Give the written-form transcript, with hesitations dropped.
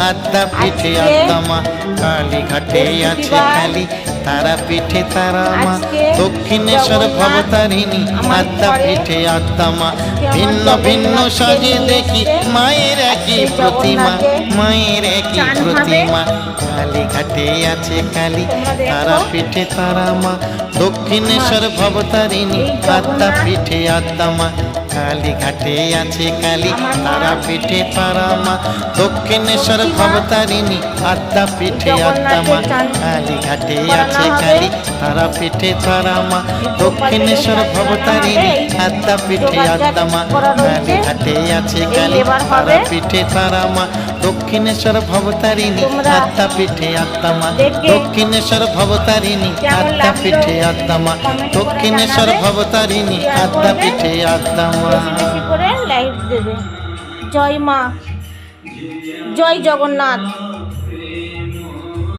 আদ্যা পিঠে আদ্যা মা, কালীঘাটে আছে কালী, তারা পিঠে তারা মা, দক্ষিণেশ্বর ভবতারিণী, আদ্যা পিঠে আদ্যা মা। ভিন্ন ভিন্ন সাজে দেখি মায়ের একই প্রতিমা, মায়ের একই প্রতিমা। কালীঘাটে আছে কালী, তারা পিঠে তারা মা, দক্ষিণেশ্বর ভবতারিণী, আদ্যা পিঠে আদ্যা মা। কালীঘাটে আছে কালী, তারা পিঠে তারা মা, দক্ষিণেশ্বর ভবতারিণী, আদ্যা পিঠে আদ্যা মা। কালীঘাটে আছে কালী, তারা পিঠে তারা মা, দক্ষিণেশ্বর ভবতারিণী, আদ্যা পিঠে আদ্যা মা। কালীঘাটে আছে কালী, তারা পিঠে তারা মা, দক্ষিণেশ্বর ভবতারিণী, আদ্যা পিঠে আদ্যা মা। দক্ষিণেশ্বর ভবতারিণী, আদ্যা পিঠে আদ্যা মা, দক্ষিণেশ্বর ভবতারিণী, আদ্যা পিঠে আদ্যা মা। বেশি করে লাইক দেবে। জয় মা, জয় জগন্নাথ।